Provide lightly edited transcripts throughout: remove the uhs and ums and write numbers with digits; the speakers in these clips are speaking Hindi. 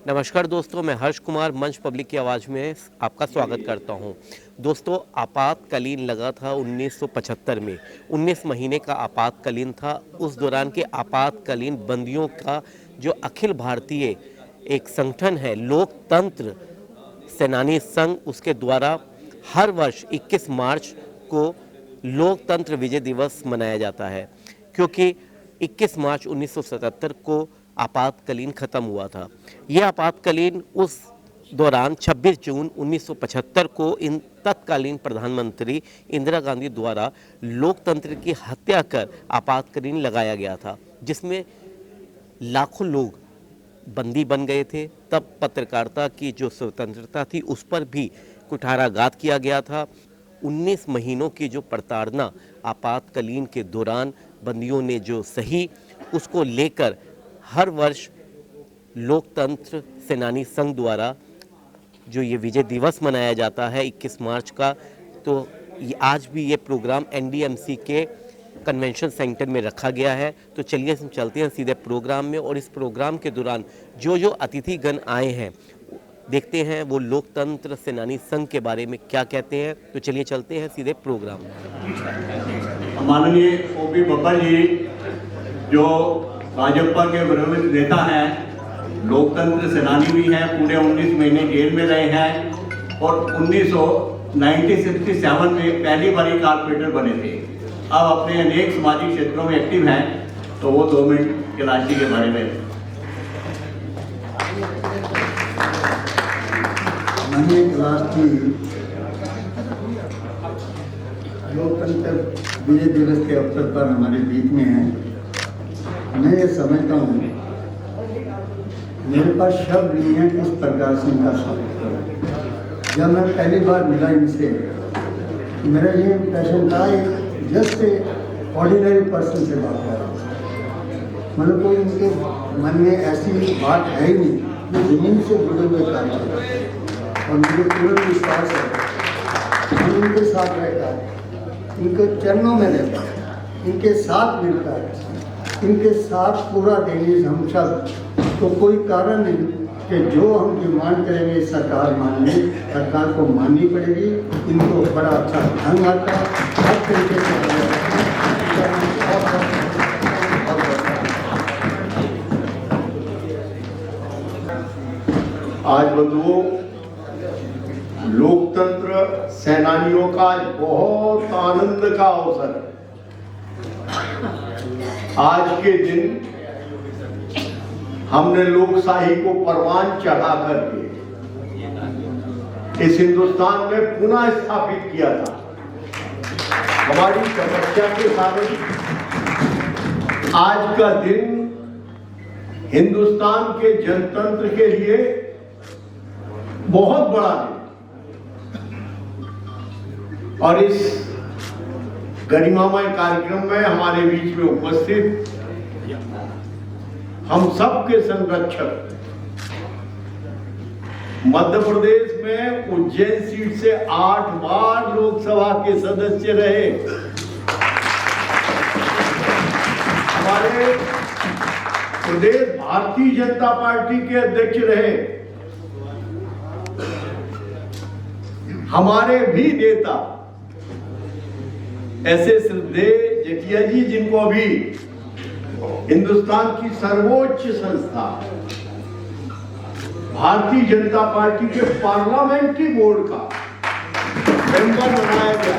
नमस्कार दोस्तों, मैं हर्ष कुमार मंच पब्लिक की आवाज़ में आपका स्वागत करता हूं। दोस्तों, आपातकालीन लगा था 1975 में। 19 महीने का आपातकालीन था। उस दौरान के आपातकालीन बंदियों का जो अखिल भारतीय एक संगठन है लोकतंत्र सेनानी संघ, उसके द्वारा हर वर्ष 21 मार्च को लोकतंत्र विजय दिवस मनाया जाता है, क्योंकि 21 मार्च 1977 को आपातकालीन ख़त्म हुआ था। यह आपातकालीन उस दौरान 26 जून 1975 को इन तत्कालीन प्रधानमंत्री इंदिरा गांधी द्वारा लोकतंत्र की हत्या कर आपातकालीन लगाया गया था, जिसमें लाखों लोग बंदी बन गए थे। तब पत्रकारिता की जो स्वतंत्रता थी उस पर भी कुठाराघात किया गया था। 19 महीनों की जो प्रताड़ना आपातकालीन के दौरान बंदियों ने जो सही, उसको लेकर हर वर्ष लोकतंत्र सेनानी संघ द्वारा जो ये विजय दिवस मनाया जाता है 21 मार्च का, तो ये आज भी ये प्रोग्राम एनडीएमसी के कन्वेंशन सेंटर में रखा गया है। तो चलिए हम चलते हैं सीधे प्रोग्राम में, और इस प्रोग्राम के दौरान जो जो अतिथिगण आए हैं देखते हैं वो लोकतंत्र सेनानी संघ के बारे में क्या कहते हैं। तो चलिए चलते हैं सीधे प्रोग्राम में। माननीय ओपी बब्बा जी जो भाजपा के वरिष्ठ नेता हैं, लोकतंत्र सेनानी भी हैं, पूरे 19 महीने जेल में रहे हैं और 1967 में पहली बार कारपोरेटर बने थे। अब अपने अनेक सामाजिक क्षेत्रों में एक्टिव हैं, तो वो 2 मिनट कैलाशी के बारे में। माननीय कैलाशी लोकतंत्र विजय दिवस के अवसर पर हमारे बीच में हैं। मैं ये समझता हूँ, मेरे पास शब्द नहीं है किस प्रकार से इनका स्वागत करूँ। जब मैं पहली बार मिला इनसे, मेरा ये इम्प्रेशन था एक जस्ट ऑर्डिनरी पर्सन से बात कर रहा हूँ। मतलब कोई इनके मन में ऐसी बात है ही नहीं जो ज़मीन से जुड़े हुए कार्य करते। और मुझे पूरा विश्वास है कि इनके साथ रहता है, इनके चरणों में रहता है, इनके साथ मिलता है, इनके साथ पूरा देंगे हम सब, तो कोई कारण नहीं कि जो हम डिमांड करेंगे सरकार मान ले। सरकार को माननी पड़ेगी। इनको बड़ा अच्छा ढंग आता है, हर तरीके से। आज बंधुओं, लोकतंत्र सेनानियों का बहुत आनंद का अवसर है। आज के दिन हमने लोकशाही को परवान चढ़ा करके इस हिंदुस्तान में पुनः स्थापित किया था। हमारी तपस्या के कारण आज का दिन हिंदुस्तान के जनतंत्र के लिए बहुत बड़ा दिन, और इस गरिमामय कार्यक्रम में हमारे बीच में उपस्थित हम सबके संरक्षक, मध्य प्रदेश में उज्जैन सीट से 8 बार लोकसभा के सदस्य रहे, हमारे प्रदेश भारतीय जनता पार्टी के अध्यक्ष रहे, हमारे भी नेता ऐसे श्रद्धेय जेठिया जी, जिनको अभी हिंदुस्तान की सर्वोच्च संस्था भारतीय जनता पार्टी के पार्लियामेंट्री बोर्ड का मेंबर बनाया गया।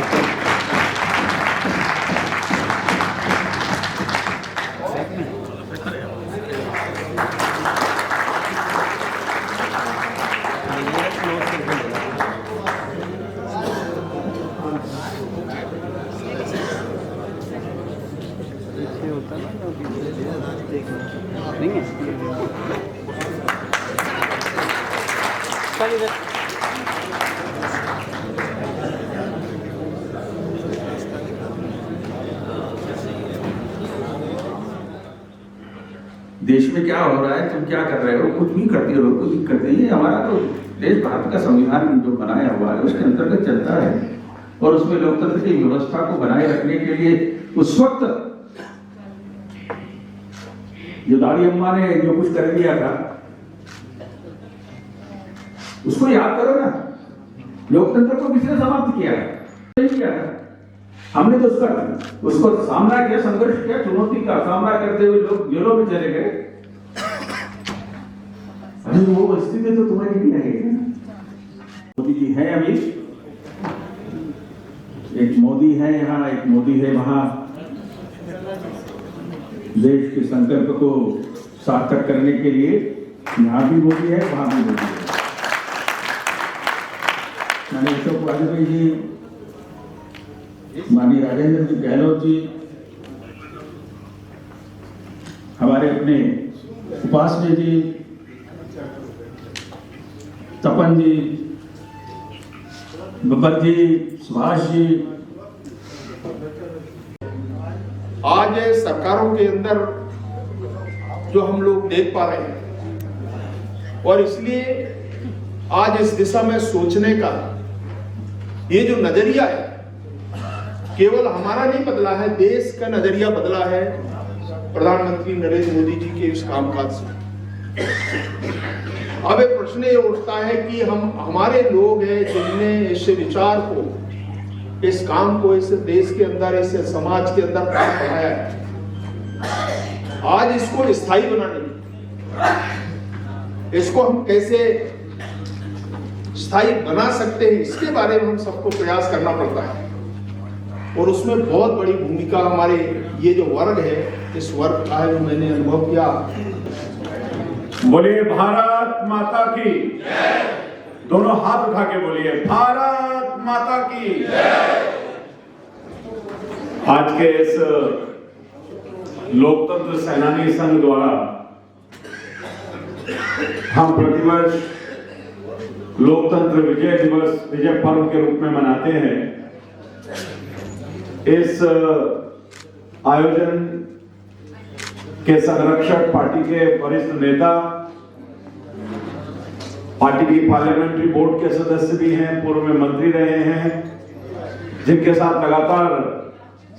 देश में क्या हो रहा है, तुम क्या कर रहे हो, कुछ भी करते हो, कुछ भी करते हैं। हमारा तो देश भारत का संविधान जो बनाया हुआ है उसके अंतर्गत चलता है, और उसमें लोकतंत्र की व्यवस्था को बनाए रखने के लिए उस वक्त जो दादी अम्मा ने जो कुछ कर दिया था, उसको याद करो ना, लोकतंत्र को किसने समाप्त किया है? नहीं किया है। हमने तो उसको सामना किया, संघर्ष किया, चुनौती का सामना करते हुए लोग जेलों में चले गए। अरे वो स्थिति तो तुम्हारी भी लगेगी। मोदी जी है अभी, एक मोदी है यहाँ, एक मोदी है वहां। देश के संकल्प को सार्थक करने के लिए यहाँ भी मोदी है, वहां भी मोदी है। माननीय अशोक वाजपेयी जी, माननीय राजेंद्र जी गहलोत जी, हमारे अपने उपासने जी, तपन जी, बब्बर जी, सुभाष जी। आज सरकारों के अंदर जो हम लोग देख पा रहे हैं, और इसलिए आज इस दिशा में सोचने का ये जो नजरिया है, केवल हमारा नहीं बदला है, देश का नजरिया बदला है प्रधानमंत्री नरेंद्र मोदी जी के इस कामकाज से। अब एक प्रश्न ये उठता है कि हमारे लोग हैं जिनने इस विचार को, इस काम को इस देश के अंदर, इस समाज के अंदर काम बढ़ाया है, आज इसको स्थायी बनाने में, इसको हम कैसे स्थायी बना सकते हैं, इसके बारे में हम सबको प्रयास करना पड़ता है। और उसमें बहुत बड़ी भूमिका हमारे ये जो वर्ग है, इस वर्ग का है, जो मैंने अनुभव किया। बोलिए भारत माता की जय। दोनों हाथ उठा के बोलिए भारत माता की जय। आज के इस लोकतंत्र सेनानी संघ द्वारा हम प्रतिवर्ष लोकतंत्र विजय दिवस, विजय पर्व के रूप में मनाते हैं। इस आयोजन के संरक्षक पार्टी के वरिष्ठ नेता, पार्टी की पार्लियामेंट्री बोर्ड के सदस्य भी हैं, पूर्व में मंत्री रहे हैं, जिनके साथ लगातार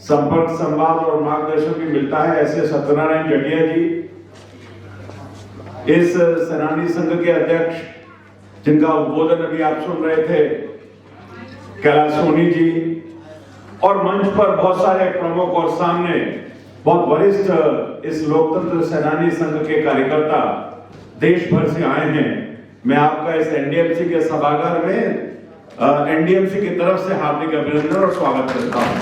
संपर्क, संवाद और मार्गदर्शन भी मिलता है, ऐसे सत्यनारायण जटिया जी, इस सेनानी संघ के अध्यक्ष, जिनका उद्बोधन अभी आप सुन रहे थे, कैलाश सोनी जी, और मंच पर बहुत सारे प्रमुख और सामने बहुत वरिष्ठ इस लोकतंत्र सेनानी संघ के कार्यकर्ता देश भर से आए हैं। मैं आपका इस एनडीएमसी के सभागार में एनडीएमसी की तरफ से हार्दिक अभिनंदन और स्वागत करता हूं।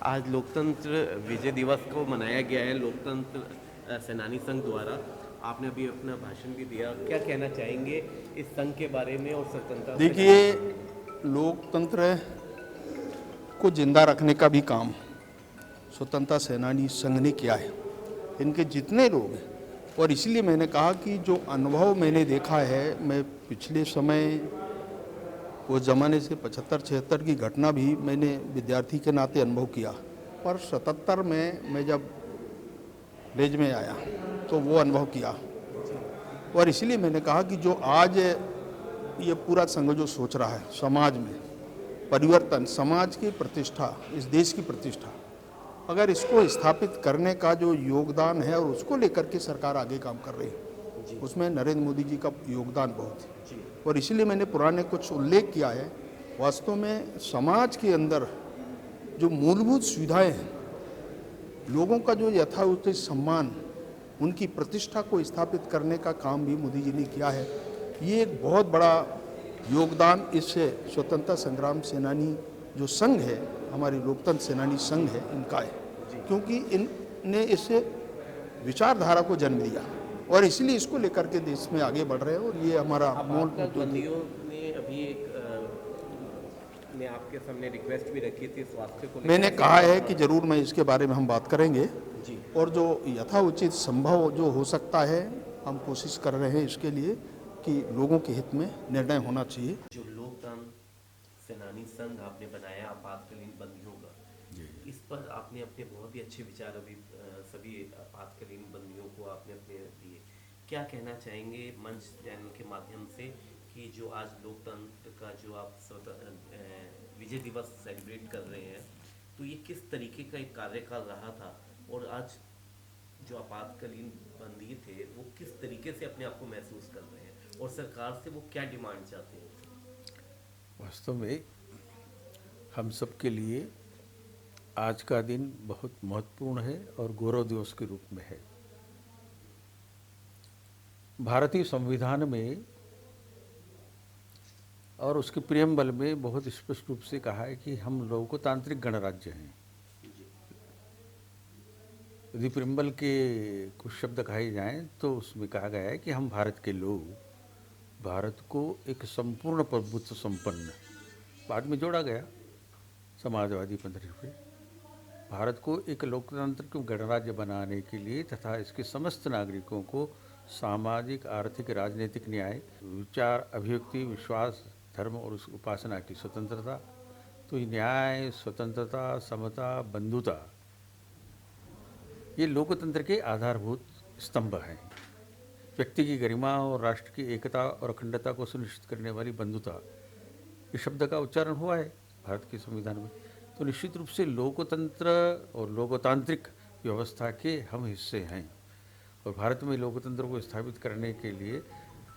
आज लोकतंत्र विजय दिवस को मनाया गया है लोकतंत्र सेनानी संघ द्वारा। आपने अभी अपना भाषण भी दिया, क्या कहना चाहेंगे इस संघ के बारे में और स्वतंत्रता? देखिए, लोकतंत्र को जिंदा रखने का भी काम स्वतंत्रता सेनानी संघ ने किया है, इनके जितने लोग हैं। और इसलिए मैंने कहा कि जो अनुभव मैंने देखा है, मैं पिछले समय वो ज़माने से 75-76 की घटना भी मैंने विद्यार्थी के नाते अनुभव किया, पर 77 में मैं जब कॉलेज में आया तो वो अनुभव किया। और इसलिए मैंने कहा कि जो आज ये पूरा संघ जो सोच रहा है, समाज में परिवर्तन, समाज की प्रतिष्ठा, इस देश की प्रतिष्ठा, अगर इसको स्थापित करने का जो योगदान है और उसको लेकर के सरकार आगे काम कर रही है, उसमें नरेंद्र मोदी जी का योगदान बहुत है। और इसीलिए मैंने पुराने कुछ उल्लेख किया है। वास्तव में समाज के अंदर जो मूलभूत सुविधाएं हैं, लोगों का जो यथाउचित सम्मान, उनकी प्रतिष्ठा को स्थापित करने का काम भी मोदी जी ने किया है। ये एक बहुत बड़ा योगदान इस स्वतंत्रता संग्राम सेनानी जो संघ है, हमारी लोकतंत्र सेनानी संघ है, इनका है, क्योंकि इनने इस विचारधारा को जन्म दिया और इसलिए इसको लेकर के देश में आगे बढ़ रहे हैं। और ये हमारा मूल ने अभी एक ने आपके सामने रिक्वेस्ट भी रखी थी स्वास्थ्य को, मैंने कहा है कि जरूर मैं इसके बारे में हम बात करेंगे जी। और जो यथाउचित संभव जो हो सकता है, हम कोशिश कर रहे हैं इसके लिए कि लोगों के हित में निर्णय होना चाहिए। जो लोकतंत्र सेनानी संघ आपने बनाया आपातकालीन बंदियों का, इस पर आपने अपने बहुत ही अच्छे विचार अभी सभी आपातकालीन बंदियों को आपने अपने दिए। क्या कहना चाहेंगे मंच चैनल के माध्यम से कि जो आज लोकतंत्र का जो आप विजय दिवस सेलिब्रेट कर रहे हैं, तो ये किस तरीके का एक कार्यकाल रहा था और आज जो आपातकालीन बंदी थे वो किस तरीके तरीके से अपने आप को महसूस कर रहे हैं और सरकार से वो क्या डिमांड चाहते हैं? वास्तव में हम सब के लिए आज का दिन बहुत महत्वपूर्ण है और गौरव दिवस के रूप में है। भारतीय संविधान में और उसके प्रियम्बल में बहुत स्पष्ट रूप से कहा है कि हम लोकतांत्रिक गणराज्य हैं। यदि प्रियम्बल के कुछ शब्द कहे जाएं तो उसमें कहा गया है कि हम भारत के लोग भारत को एक संपूर्ण प्रभुत्व संपन्न, बाद में जोड़ा गया समाजवादी पंथ पे, भारत को एक लोकतांत्रिक गणराज्य बनाने के लिए तथा इसके समस्त नागरिकों को सामाजिक, आर्थिक, राजनीतिक न्याय, विचार, अभिव्यक्ति, विश्वास, धर्म और उस उपासना की स्वतंत्रता, तो ये न्याय, स्वतंत्रता, समता, बंधुता, ये लोकतंत्र के आधारभूत स्तंभ हैं। व्यक्ति की गरिमा और राष्ट्र की एकता और अखंडता को सुनिश्चित करने वाली बंधुता, इस शब्द का उच्चारण हुआ है भारत के संविधान में। तो निश्चित रूप से लोकतंत्र और लोकतांत्रिक व्यवस्था के हम हिस्से हैं और भारत में लोकतंत्र को स्थापित करने के लिए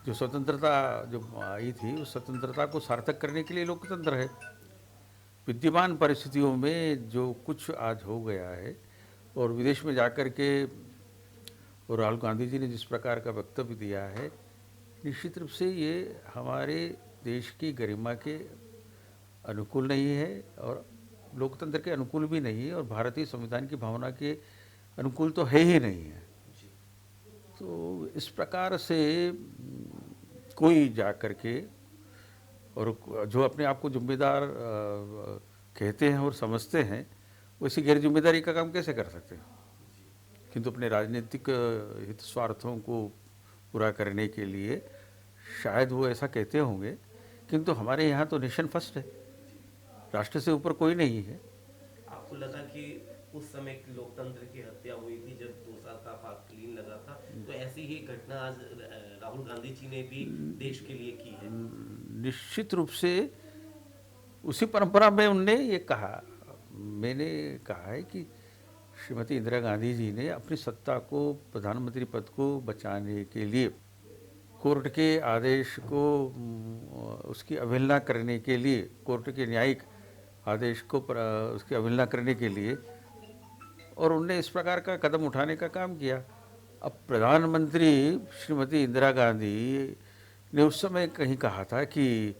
जो स्वतंत्रता जो आई थी, उस स्वतंत्रता को सार्थक करने के लिए लोकतंत्र है। विद्यमान परिस्थितियों में जो कुछ आज हो गया है और विदेश में जाकर के और राहुल गांधी जी ने जिस प्रकार का वक्तव्य दिया है, निश्चित रूप से ये हमारे देश की गरिमा के अनुकूल नहीं है और लोकतंत्र के अनुकूल भी नहीं है और भारतीय संविधान की भावना के अनुकूल तो है ही नहीं है। तो इस प्रकार से कोई जा कर के और जो अपने आप को जिम्मेदार कहते हैं और समझते हैं, वैसी गैर जिम्मेदारी का काम कैसे कर सकते हैं? किंतु अपने राजनीतिक हित स्वार्थों को पूरा करने के लिए शायद वो ऐसा कहते होंगे, किंतु हमारे यहाँ तो नेशन फर्स्ट है, राष्ट्र से ऊपर कोई नहीं है। आपको लगा कि उस समय लोकतंत्र की हत्या हुई थी जब 2 साल का आपातकालीन लगा था, तो ऐसी ही घटना आज राहुल गांधी जी ने भी देश के लिए की है? निश्चित रूप से उसी परंपरा में उनने ये कहा। मैंने कहा है कि श्रीमती इंदिरा गांधी जी ने अपनी सत्ता को, प्रधानमंत्री पद को बचाने के लिए कोर्ट के आदेश को उसकी अवहेलना करने के लिए, कोर्ट के न्यायिक आदेश को उसकी अवहेलना करने के लिए, और उनने इस प्रकार का कदम उठाने का काम किया। अब प्रधानमंत्री श्रीमती इंदिरा गांधी ने उस समय कहीं कहा था कि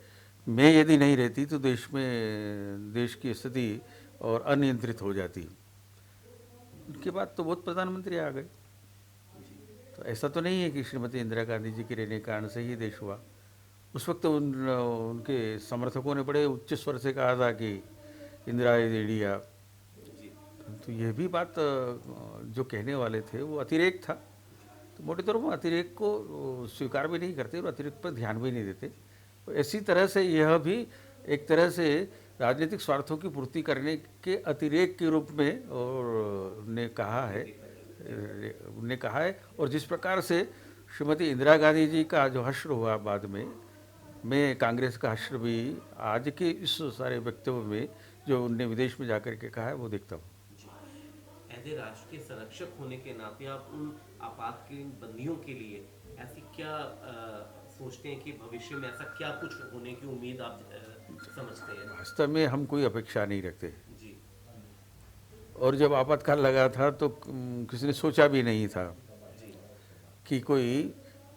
मैं यदि नहीं रहती तो देश की स्थिति और अनियंत्रित हो जाती। उनके बाद तो बहुत प्रधानमंत्री आ गए। तो ऐसा तो नहीं है कि श्रीमती इंदिरा गांधी जी के रहने के कारण से ही देश हुआ। उस वक्त उनके समर्थकों ने बड़े उच्च स्वर से कहा था कि इंदिरा इज इंडिया। तो यह भी बात जो कहने वाले थे वो अतिरेक था। तो मोटे तौर पर अतिरेक को स्वीकार भी नहीं करते और अतिरेक पर ध्यान भी नहीं देते। तो इसी तरह से यह भी एक तरह से राजनीतिक स्वार्थों की पूर्ति करने के अतिरेक के रूप में और उन्हें कहा है। और जिस प्रकार से श्रीमती इंदिरा गांधी जी का जो हश्र हुआ बाद में, मैं कांग्रेस का हश्र भी आज के इस सारे वक्तव्य में जो उनने विदेश में जाकर के कहा है वो देखता हूँ। एज ए राष्ट्र के संरक्षक होने के नाते आप उन आपातकालीन बंदियों के लिए ऐसी क्या सोचते हैं कि भविष्य में ऐसा क्या कुछ होने की उम्मीद आप समझते हैं? वास्तव में हम कोई अपेक्षा नहीं रखते जी। और जब आपातकाल लगा था तो किसी ने सोचा भी नहीं था जी। कि कोई,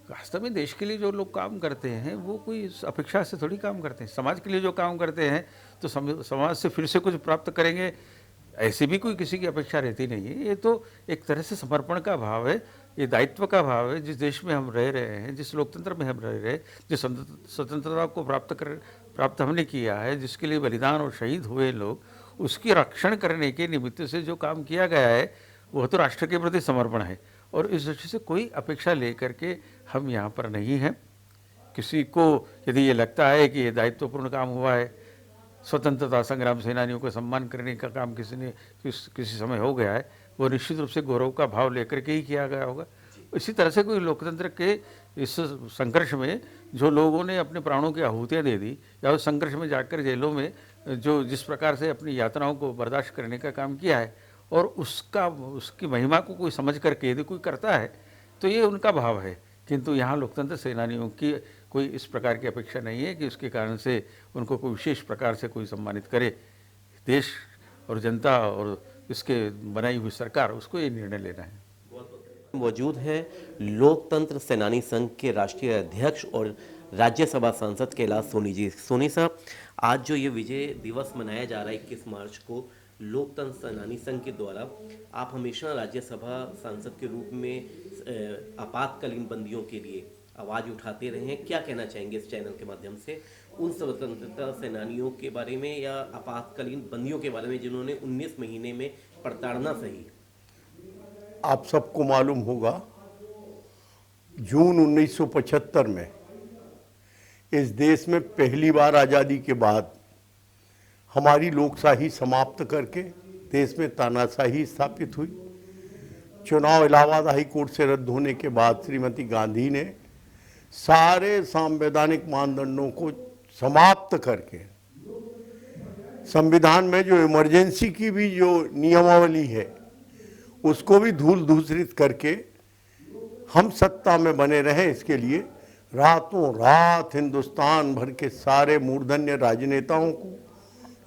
वास्तव में देश के लिए जो लोग काम करते हैं वो कोई अपेक्षा से थोड़ी काम करते हैं। समाज के लिए जो काम करते हैं तो समाज से फिर से कुछ प्राप्त करेंगे, ऐसे भी कोई किसी की अपेक्षा रहती नहीं है। ये तो एक तरह से समर्पण का भाव है, ये दायित्व का भाव है। जिस देश में हम रह रहे हैं, जिस लोकतंत्र में हम रह रहे हैं, जिस स्वतंत्रता को प्राप्त हमने किया है, जिसके लिए बलिदान और शहीद हुए लोग, उसकी रक्षण करने के निमित्त से जो काम किया गया है वह तो राष्ट्र के प्रति समर्पण है। और इस दृष्टि से कोई अपेक्षा लेकर के हम यहाँ पर नहीं हैं। किसी को यदि ये लगता है कि ये दायित्वपूर्ण काम हुआ है, स्वतंत्रता संग्राम सेनानियों को सम्मान करने का काम किसी समय हो गया है, वो निश्चित रूप से गौरव का भाव लेकर के ही किया गया होगा। इसी तरह से कोई लोकतंत्र के इस संघर्ष में जो लोगों ने अपने प्राणों की आहुतियाँ दे दी, या उस संघर्ष में जाकर जेलों में जो जिस प्रकार से अपनी यातनाओं को बर्दाश्त करने का काम किया है, और उसकी महिमा को कोई समझ करके यदि कोई करता है तो ये उनका भाव है किंतु यहाँ लोकतंत्र सेनानियों की कोई इस प्रकार की अपेक्षा नहीं है कि उसके कारण से उनको कोई विशेष प्रकार से कोई सम्मानित करे। देश और जनता और इसके बनाई हुई सरकार, उसको ये निर्णय लेना है। मौजूद हैं लोकतंत्र सेनानी संघ के राष्ट्रीय अध्यक्ष और राज्यसभा सांसद कैलाश सोनी जी। सोनी साहब, आज जो ये विजय दिवस मनाया जा रहा है 21 मार्च को लोकतंत्र सेनानी संघ के द्वारा, आप हमेशा राज्यसभा सांसद के रूप में आपातकालीन बंदियों के लिए आवाज़ उठाते रहे हैं। क्या कहना चाहेंगे इस चैनल के माध्यम से उन स्वतंत्रता सेनानियों के बारे में या आपातकालीन बंदियों के बारे में जिन्होंने 19 महीने में प्रताड़ना सही? आप सबको मालूम होगा, जून 1975 में इस देश में पहली बार आज़ादी के बाद हमारी लोकशाही समाप्त करके देश में तानाशाही स्थापित हुई। चुनाव इलाहाबाद हाई कोर्ट से रद्द होने के बाद श्रीमती गांधी ने सारे संवैधानिक मानदंडों को समाप्त करके संविधान में जो इमरजेंसी की भी जो नियमावली है उसको भी धूल धूसरित करके हम सत्ता में बने रहें, इसके लिए रातों रात हिंदुस्तान भर के सारे मूर्धन्य राजनेताओं को,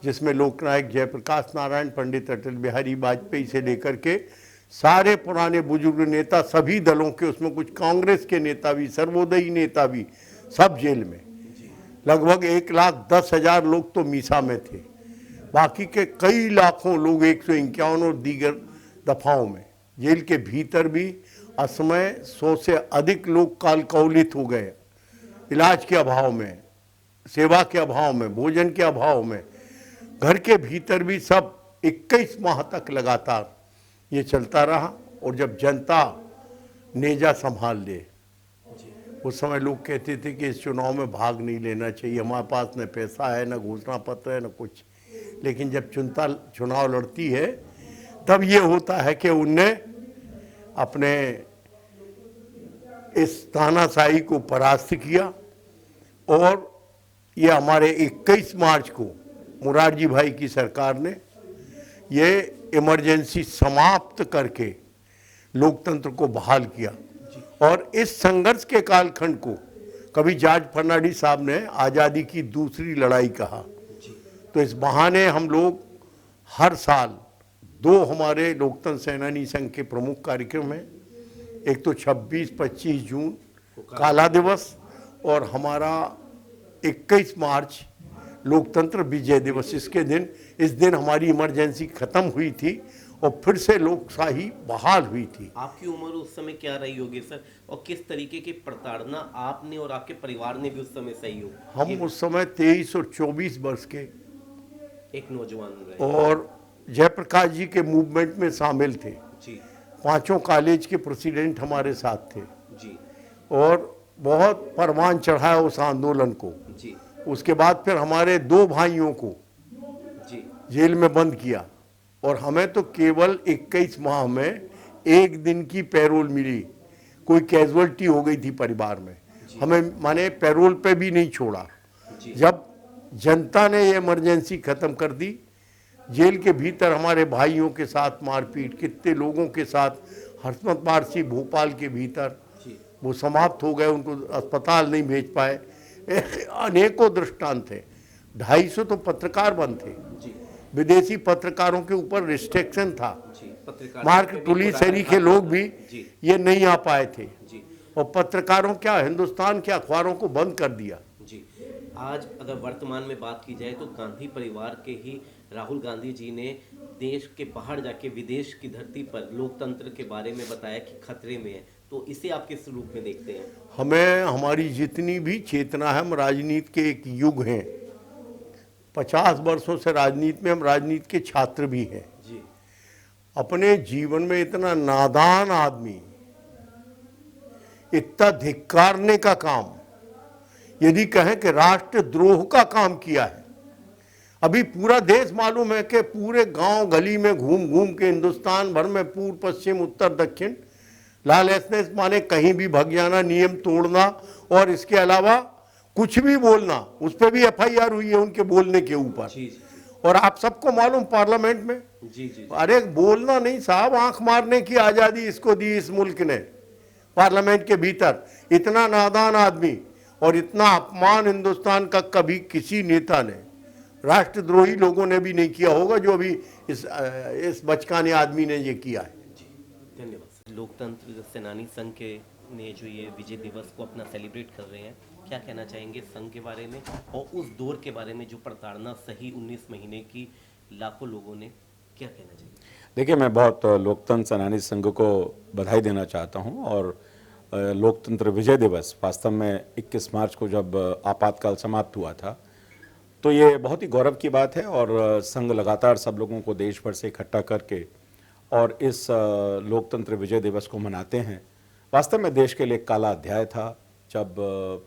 जिसमें लोकनायक जयप्रकाश नारायण, पंडित अटल बिहारी वाजपेयी से लेकर के सारे पुराने बुजुर्ग नेता, सभी दलों के, उसमें कुछ कांग्रेस के नेता भी, सर्वोदयी नेता भी, सब जेल में। लगभग 1,10,000 लोग तो मीसा में थे, बाकी के कई लाखों लोग 151 और दीगर दफाओं में। जेल के भीतर भी असमय 100 से अधिक लोग कालकौलित हो गए, इलाज के अभाव में, सेवा के अभाव में, भोजन के अभाव में। घर के भीतर भी सब 21 माह तक लगातार ये चलता रहा। और जब जनता नेजा संभाल ले, उस समय लोग कहते थे कि इस चुनाव में भाग नहीं लेना चाहिए, हमारे पास न पैसा है, न घोषणा पत्र है, न कुछ। लेकिन जब चुनाव लड़ती है तब ये होता है कि उनने अपने इस तानाशाही को परास्त किया। और ये हमारे 21 मार्च को मुरारजी भाई की सरकार ने ये इमरजेंसी समाप्त करके लोकतंत्र को बहाल किया। और इस संघर्ष के कालखंड को कभी जॉर्ज फर्नांडिस साहब ने आज़ादी की दूसरी लड़ाई कहा। तो इस बहाने हम लोग हर साल 2 हमारे लोकतंत्र सेनानी संघ के प्रमुख कार्यक्रम हैं। एक तो 26-25 जून काला दिवस, और हमारा 21 मार्च लोकतंत्र विजय दिवस। इस दिन हमारी इमरजेंसी खत्म हुई थी और फिर से लोकशाही बहाल हुई थी। आपकी उम्र उस समय क्या रही होगी सर, और किस तरीके की प्रताड़ना आपने और आपके परिवार ने भी उस समय सही हो? हम उस समय 23 और 24 वर्ष के एक नौजवान रहे और जयप्रकाश जी के मूवमेंट में शामिल थे जी। 5 कॉलेज के प्रेसिडेंट हमारे साथ थे जी और बहुत परवान चढ़ाया उस आंदोलन को जी। उसके बाद फिर हमारे 2 भाइयों को जी जेल में बंद किया और हमें तो केवल 21 माह में 1 दिन की पैरोल मिली। कोई कैजुअलिटी हो गई थी परिवार में, हमें माने पैरोल पे भी नहीं छोड़ा। जब जनता ने ये इमरजेंसी खत्म कर दी, जेल के भीतर हमारे भाइयों के साथ मारपीट, कितने लोगों के साथ, हरसमत पारसी भोपाल के भीतर वो समाप्त हो गए, उनको अस्पताल नहीं भेज पाए। अनेकों दृष्टांत थे। 250 तो पत्रकार बंद थे, विदेशी पत्रकारों के ऊपर रिस्ट्रिक्शन था। मार्क टुली सैनी के लोग भी ये नहीं आ पाए थे और पत्रकारों क्या, हिंदुस्तान के अखबारों को बंद कर दिया। जी। आज अगर वर्तमान में बात की जाए तो गांधी परिवार के ही राहुल गांधी जी ने देश के बाहर जाके विदेश की धरती पर लोकतंत्र के बारे में बताया कि खतरे में है, तो इसे आप किस रूप में देखते हैं? हमें हमारी जितनी भी चेतना है, हम राजनीति के एक युग हैं, 50 वर्षों से राजनीति में, हम राजनीति के छात्र भी हैं जी। अपने जीवन में इतना नादान आदमी, इतना धिक्कारने का काम, यदि कहें कि राष्ट्रद्रोह का काम किया है। अभी पूरा देश मालूम है कि पूरे गांव गली में घूम घूम के हिंदुस्तान भर में पूर्व पश्चिम उत्तर दक्षिण लॉलेसनेस माने कहीं भी भग जाना, नियम तोड़ना और इसके अलावा कुछ भी बोलना, उस पर भी FIR हुई है उनके बोलने के ऊपर। और आप सबको मालूम पार्लियामेंट में जी। अरे बोलना नहीं साहब, आंख मारने की आज़ादी इसको दी इस मुल्क ने। पार्लियामेंट के भीतर। इतना नादान आदमी और इतना अपमान हिंदुस्तान का कभी किसी नेता ने, राष्ट्रद्रोही लोगों ने भी नहीं किया होगा जो अभी इस बचकाने आदमी ने ये किया है। धन्यवाद। लोकतंत्र सेनानी संघ के ने जो ये विजय दिवस को अपना सेलिब्रेट कर रहे हैं, क्या कहना चाहेंगे संघ के बारे में और उस दौर के बारे में जो प्रताड़ना सही 19 महीने की लाखों लोगों ने, क्या कहना चाहिए? देखिए, मैं बहुत लोकतंत्र सेनानी संघ को बधाई देना चाहता हूं और लोकतंत्र विजय दिवस वास्तव में 21 मार्च को जब आपातकाल समाप्त हुआ था तो ये बहुत ही गौरव की बात है और संघ लगातार सब लोगों को देश भर से इकट्ठा करके और इस लोकतंत्र विजय दिवस को मनाते हैं। वास्तव में देश के लिए एक काला अध्याय था जब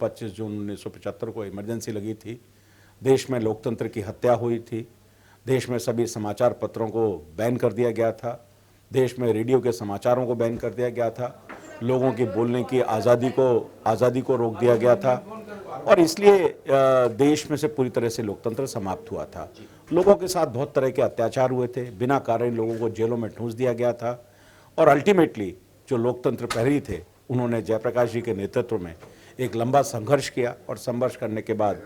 25 जून 1975 को इमरजेंसी लगी थी। देश में लोकतंत्र की हत्या हुई थी। देश में सभी समाचार पत्रों को बैन कर दिया गया था। देश में रेडियो के समाचारों को बैन कर दिया गया था। लोगों की बोलने की आज़ादी को रोक दिया गया था और इसलिए देश में से पूरी तरह से लोकतंत्र समाप्त हुआ था। लोगों के साथ बहुत तरह के अत्याचार हुए थे, बिना कारण लोगों को जेलों में ठूंस दिया गया था और अल्टीमेटली जो लोकतंत्र प्रहरी थे उन्होंने जयप्रकाश जी के नेतृत्व में एक लंबा संघर्ष किया और संघर्ष करने के बाद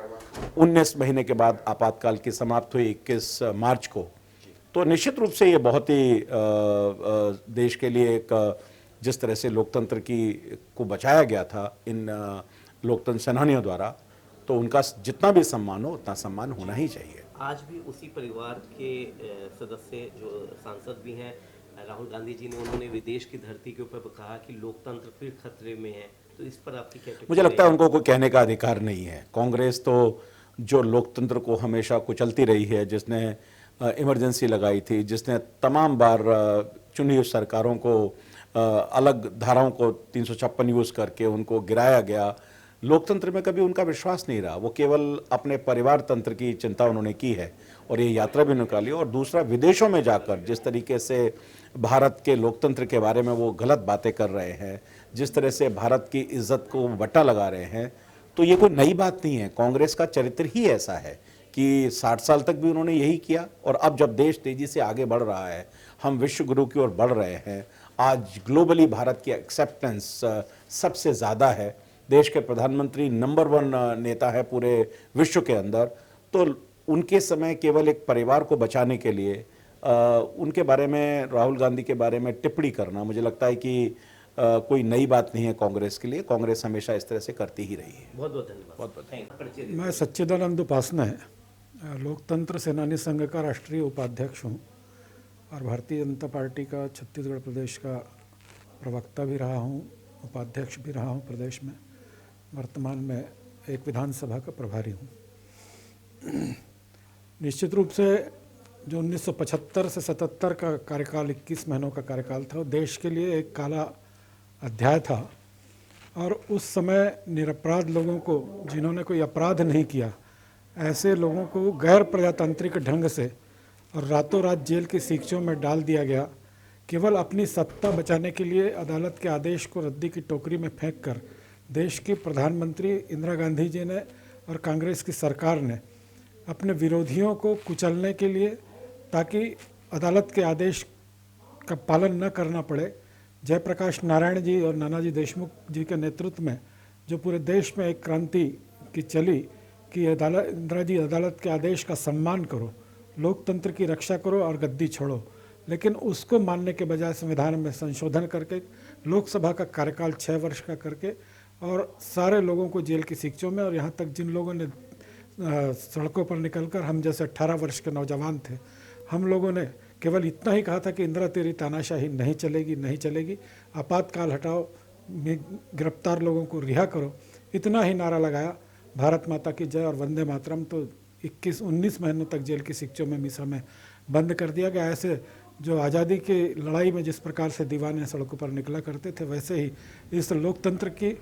19 महीने के बाद आपातकाल की समाप्त हुई 21 मार्च को। तो निश्चित रूप से ये बहुत ही देश के लिए एक जिस तरह से लोकतंत्र को बचाया गया था इन लोकतंत्र सेनानियों द्वारा, तो उनका जितना भी सम्मान हो उतना सम्मान होना ही चाहिए। आज भी उसी परिवार के सदस्य जो सांसद भी हैं राहुल गांधी जी ने, उन्होंने विदेश की धरती के ऊपर कहा कि लोकतंत्र फिर खतरे में है, तो इस पर आपकी क्या? मुझे लगता है उनको कोई कहने का अधिकार नहीं है। कांग्रेस तो जो लोकतंत्र को हमेशा कुचलती रही है, जिसने इमरजेंसी लगाई थी, जिसने तमाम बार चुनी हुई सरकारों को अलग धाराओं को 356 यूज करके उनको गिराया गया, लोकतंत्र में कभी उनका विश्वास नहीं रहा। वो केवल अपने परिवार तंत्र की चिंता उन्होंने की है और ये यात्रा भी निकाली। और दूसरा, विदेशों में जाकर जिस तरीके से भारत के लोकतंत्र के बारे में वो गलत बातें कर रहे हैं, जिस तरह से भारत की इज्जत को वट्टा लगा रहे हैं, तो ये कोई नई बात नहीं है। कांग्रेस का चरित्र ही ऐसा है कि 60 साल तक भी उन्होंने यही किया और अब जब देश तेजी से आगे बढ़ रहा है, हम विश्व गुरु की ओर बढ़ रहे हैं, आज ग्लोबली भारत की एक्सेप्टेंस सबसे ज़्यादा है, देश के प्रधानमंत्री नंबर 1 नेता है पूरे विश्व के अंदर, तो उनके समय केवल एक परिवार को बचाने के लिए उनके बारे में, राहुल गांधी के बारे में टिप्पणी करना, मुझे लगता है कि कोई नई बात नहीं है कांग्रेस के लिए। कांग्रेस हमेशा इस तरह से करती ही रही है। बहुत बहुत धन्यवाद। बहुत बहुत। मैं सच्चिदानंद उपासना लोकतंत्र सेनानी संघ का राष्ट्रीय उपाध्यक्ष हूँ और भारतीय जनता पार्टी का छत्तीसगढ़ प्रदेश का प्रवक्ता भी रहा हूँ, उपाध्यक्ष भी रहा हूँ प्रदेश में। वर्तमान में एक विधानसभा का प्रभारी हूँ। निश्चित रूप से जो 1975 से 77 का कार्यकाल, 21 महीनों का कार्यकाल था, वो देश के लिए एक काला अध्याय था और उस समय निरपराध लोगों को, जिन्होंने कोई अपराध नहीं किया, ऐसे लोगों को गैर प्रजातांत्रिक ढंग से और रातों रात जेल की सीखचों में डाल दिया गया। केवल अपनी सत्ता बचाने के लिए अदालत के आदेश को रद्दी की टोकरी में फेंककर देश की प्रधानमंत्री इंदिरा गांधी जी ने और कांग्रेस की सरकार ने अपने विरोधियों को कुचलने के लिए, ताकि अदालत के आदेश का पालन न करना पड़े, जयप्रकाश नारायण जी और नानाजी देशमुख जी के नेतृत्व में जो पूरे देश में एक क्रांति की चली कि इंदिरा जी अदालत के आदेश का सम्मान करो, लोकतंत्र की रक्षा करो और गद्दी छोड़ो। लेकिन उसको मानने के बजाय संविधान में संशोधन करके लोकसभा का कार्यकाल 6 वर्ष का करके और सारे लोगों को जेल की सीखचों में, और यहाँ तक जिन लोगों ने सड़कों पर निकलकर, हम जैसे 18 वर्ष के नौजवान थे, हम लोगों ने केवल इतना ही कहा था कि इंदिरा तेरी तानाशाही नहीं चलेगी, नहीं चलेगी, आपातकाल हटाओ, गिरफ्तार लोगों को रिहा करो, इतना ही नारा लगाया। भारत माता की जय और वंदे मातरम तो 19 महीनों तक जेल की शिक्षों में मिस्र में बंद कर दिया गया। ऐसे जो आज़ादी की लड़ाई में जिस प्रकार से दीवाने सड़कों पर निकला करते थे, वैसे ही इस लोकतंत्र की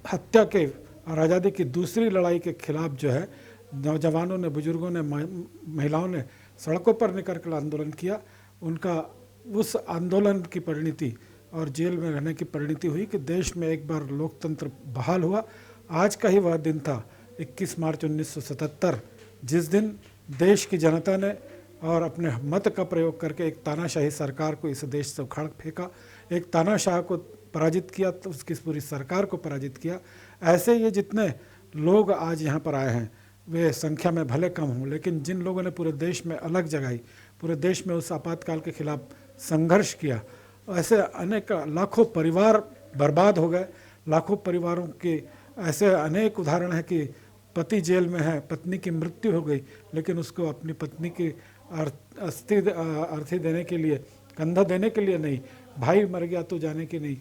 हत्या के और आज़ादी की दूसरी लड़ाई के खिलाफ जो है नौजवानों ने, बुजुर्गों ने, महिलाओं ने सड़कों पर निकल कर आंदोलन किया। उनका उस आंदोलन की परिणति और जेल में रहने की परिणति हुई कि देश में एक बार लोकतंत्र बहाल हुआ। आज का ही वह दिन था 21 मार्च 1977, जिस दिन देश की जनता ने और अपने मत का प्रयोग करके एक तानाशाही सरकार को इस देश से उखाड़ फेंका, एक तानाशाह को पराजित किया, तो उसकी पूरी सरकार को पराजित किया। ऐसे ये जितने लोग आज यहाँ पर आए हैं वे संख्या में भले कम हों, लेकिन जिन लोगों ने पूरे देश में अलग जगाई, पूरे देश में उस आपातकाल के खिलाफ संघर्ष किया, ऐसे अनेक लाखों परिवार बर्बाद हो गए। लाखों परिवारों के ऐसे अनेक उदाहरण हैं कि पति जेल में है, पत्नी की मृत्यु हो गई, लेकिन उसको अपनी पत्नी की अर्थी देने के लिए, कंधा देने के लिए नहीं, भाई मर गया तो जाने की नहीं,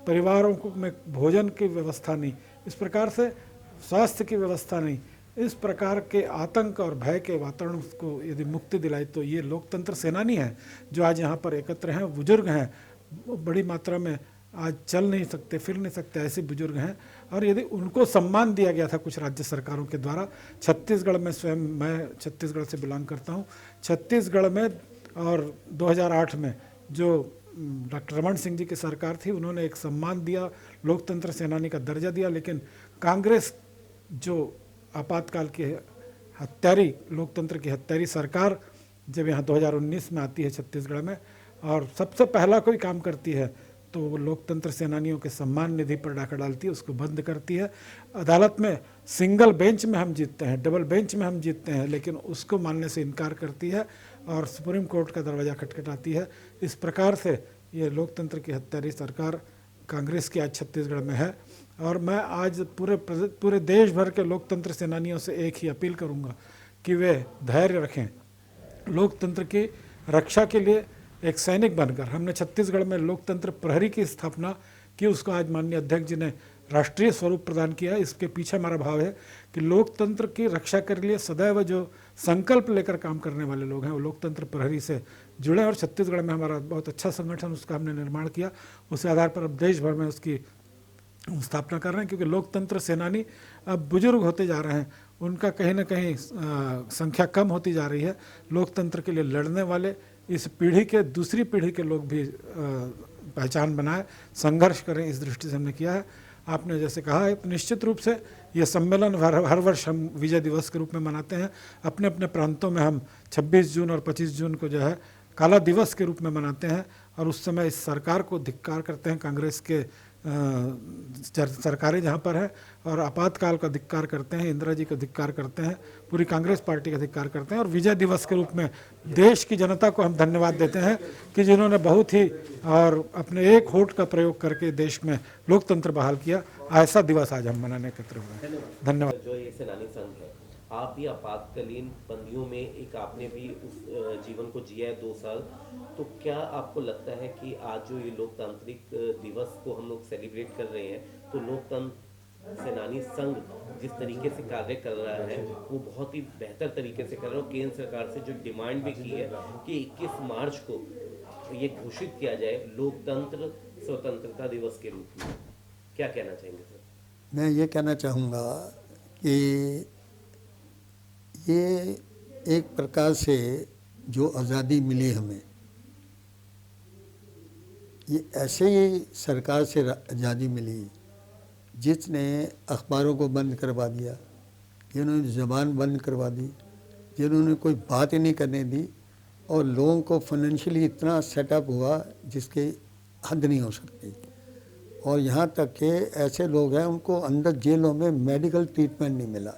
परिवारों को में भोजन की व्यवस्था नहीं, इस प्रकार से स्वास्थ्य की व्यवस्था नहीं, इस प्रकार के आतंक और भय के वातावरण को यदि मुक्ति दिलाई तो ये लोकतंत्र सेनानी हैं जो आज यहाँ पर एकत्र हैं। बुजुर्ग हैं, बड़ी मात्रा में आज चल नहीं सकते, फिर नहीं सकते, ऐसे बुजुर्ग हैं। और यदि उनको सम्मान दिया गया था कुछ राज्य सरकारों के द्वारा, छत्तीसगढ़ में स्वयं, मैं छत्तीसगढ़ से बिलोंग करता हूँ, छत्तीसगढ़ में और 2008 में जो डॉक्टर रमन सिंह जी की सरकार थी, उन्होंने एक सम्मान दिया, लोकतंत्र सेनानी का दर्जा दिया। लेकिन कांग्रेस जो आपातकाल की हत्यारी, लोकतंत्र की हत्यारी सरकार जब यहाँ 2019 में आती है छत्तीसगढ़ में और सबसे पहला कोई काम करती है तो वो लोकतंत्र सेनानियों के सम्मान निधि पर डाका डालती है, उसको बंद करती है। अदालत में सिंगल बेंच में हम जीतते हैं, डबल बेंच में हम जीतते हैं, लेकिन उसको मानने से इनकार करती है और सुप्रीम कोर्ट का दरवाज़ा खटखटाती है। इस प्रकार से ये लोकतंत्र की हत्यारी सरकार कांग्रेस की आज छत्तीसगढ़ में है। और मैं आज पूरे देश भर के लोकतंत्र सेनानियों से एक ही अपील करूंगा कि वे धैर्य रखें, लोकतंत्र की रक्षा के लिए एक सैनिक बनकर। हमने छत्तीसगढ़ में लोकतंत्र प्रहरी की स्थापना की, उसको आज माननीय अध्यक्ष जी ने राष्ट्रीय स्वरूप प्रदान किया है। इसके पीछे हमारा भाव है कि लोकतंत्र की रक्षा के लिए सदैव जो संकल्प लेकर काम करने वाले लोग हैं वो लोकतंत्र प्रहरी से जुड़े। और छत्तीसगढ़ में हमारा बहुत अच्छा संगठन, उसका हमने निर्माण किया, उसी आधार पर अब देश भर में उसकी स्थापना कर रहे हैं। क्योंकि लोकतंत्र सेनानी अब बुजुर्ग होते जा रहे हैं, उनका कहीं ना कहीं संख्या कम होती जा रही है। लोकतंत्र के लिए लड़ने वाले इस पीढ़ी के, दूसरी पीढ़ी के लोग भी पहचान बनाए, संघर्ष करें, इस दृष्टि से हमने किया है। आपने जैसे कहा है, निश्चित रूप से ये सम्मेलन हर वर्ष हम विजय दिवस के रूप में मनाते हैं। अपने अपने प्रांतों में हम 26 जून और 25 जून को जो है काला दिवस के रूप में मनाते हैं और उस समय इस सरकार को धिक्कार करते हैं, कांग्रेस के सरकारें जहाँ पर है, और आपातकाल का धिक्कार करते हैं, इंदिरा जी का धिक्कार करते हैं, पूरी कांग्रेस पार्टी का धिक्कार करते हैं। और विजय दिवस के रूप में देश की जनता को हम धन्यवाद देते हैं कि जिन्होंने बहुत ही और अपने एक होठ का प्रयोग करके देश में लोकतंत्र बहाल किया। ऐसा दिवस आज हम मनाने एकत्र हुए हैं। धन्यवाद। जो ये सेनानी संघ है, आप भी आपातकालीन बंदियों में एक, आपने भी उस जीवन को जिया है 2 साल, तो क्या आपको लगता है कि आज जो ये लोकतांत्रिक दिवस को हम लोग सेलिब्रेट कर रहे हैं, तो लोकतंत्र सेनानी संघ जिस तरीके से कार्य कर रहा है वो बहुत ही बेहतर तरीके से कर रहा है। और केंद्र सरकार से जो डिमांड भी की है कि 21 मार्च को ये घोषित किया जाए लोकतंत्र स्वतंत्रता दिवस के रूप में, क्या कहना चाहेंगे सर? मैं ये कहना चाहूँगा कि ये एक प्रकार से जो आज़ादी मिली हमें, ये ऐसे ही सरकार से आज़ादी मिली जिसने अखबारों को बंद करवा दिया, जिन्होंने ज़बान बंद करवा दी, जिन्होंने कोई बात ही नहीं करने दी, और लोगों को फाइनेंशियली इतना सेटअप हुआ जिसकी हद नहीं हो सकती। और यहाँ तक कि ऐसे लोग हैं उनको अंदर जेलों में मेडिकल ट्रीटमेंट नहीं मिला।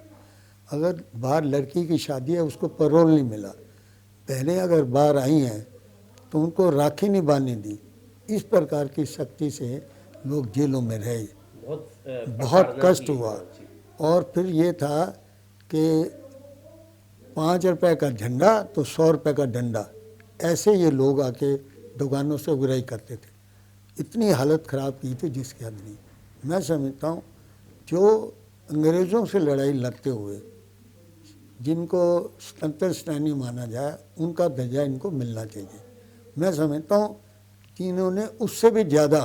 अगर बाहर लड़की की शादी है उसको पैरोल नहीं मिला। बहनें अगर बाहर आई हैं तो उनको राखी नहीं बांधने दी। इस प्रकार की सख्ती से लोग जेलों में रहे, बहुत कष्ट हुआ। और फिर ये था कि 5 रुपए का झंडा तो 100 रुपए का डंडा, ऐसे ये लोग आके दुकानों से बुराई करते थे। इतनी हालत ख़राब की थी जिसकी हद नहीं। मैं समझता हूँ जो अंग्रेज़ों से लड़ाई लड़ते हुए जिनको स्वतंत्र सेनानी माना जाए उनका दर्जा इनको मिलना चाहिए। मैं समझता हूँ कि इन्होंने उससे भी ज़्यादा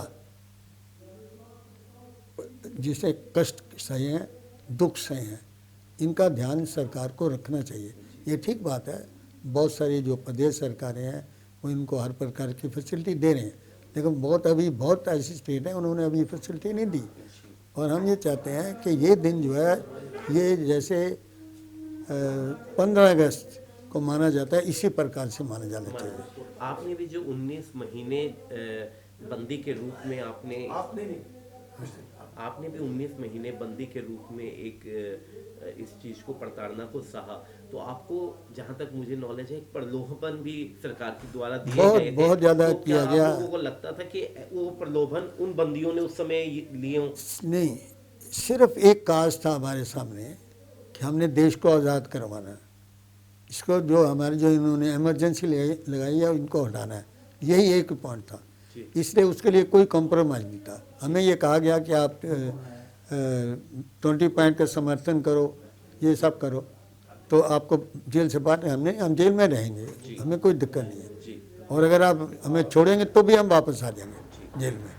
जिसे कष्ट सहे हैं, दुख सहे हैं, इनका ध्यान सरकार को रखना चाहिए। ये ठीक बात है, बहुत सारी जो प्रदेश सरकारें हैं वो इनको हर प्रकार की फैसिलिटी दे रहे हैं, लेकिन बहुत ऐसी स्टेट हैं उन्होंने अभी फैसिलिटी नहीं दी। और हम ये चाहते हैं कि ये दिन जो है ये जैसे 15 अगस्त को माना जाता है इसी प्रकार से माना जाना चाहिए। आपने भी जो 19 महीने बंदी के रूप में आपने भी 19 महीने बंदी के रूप में एक इस चीज को प्रताड़ना को सहा। तो आपको जहां तक मुझे नॉलेज है एक प्रलोभन भी सरकार के द्वारा दिए बहुत- गए थे। बहुत ज्यादा तो क्या किया गया। आप लोगों को लगता था कि वो प्रलोभन उन बंदियों ने उस समय लिए हों? नहीं, सिर्फ एक काज था हमारे सामने कि हमने देश को आज़ाद करवाना है। इसको जो हमारे जो इन्होंने इमरजेंसी लगाई है उनको हटाना है, यही एक पॉइंट था। इसलिए उसके लिए कोई कॉम्प्रोमाइज़ नहीं था। हमें ये कहा गया कि आप 20 पॉइंट का समर्थन करो, ये सब करो तो आपको जेल से बाहर हम जेल में रहेंगे, हमें कोई दिक्कत नहीं है। और अगर आप हमें छोड़ेंगे तो भी हम वापस आ जाएंगे जेल में।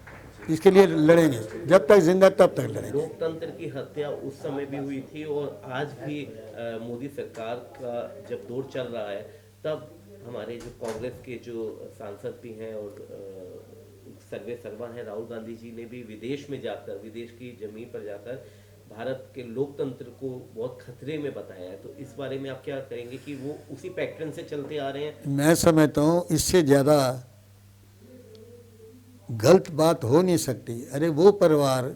इसके लिए लड़ेंगे, जब तक जिंदा तब तक लड़ेंगे। लोकतंत्र की हत्या उस समय भी हुई थी और आज भी मोदी सरकार का जब दौर चल रहा है तब हमारे जो कांग्रेस के जो सांसद भी हैं और सर्वे सर्वा हैं, राहुल गांधी जी ने भी विदेश में जाकर, विदेश की जमीन पर जाकर भारत के लोकतंत्र को बहुत खतरे में बताया है। तो इस बारे में आप क्या कहेंगे कि वो उसी पैटर्न से चलते आ रहे हैं? मैं समझता हूँ इससे ज़्यादा गलत बात हो नहीं सकती। अरे वो परिवार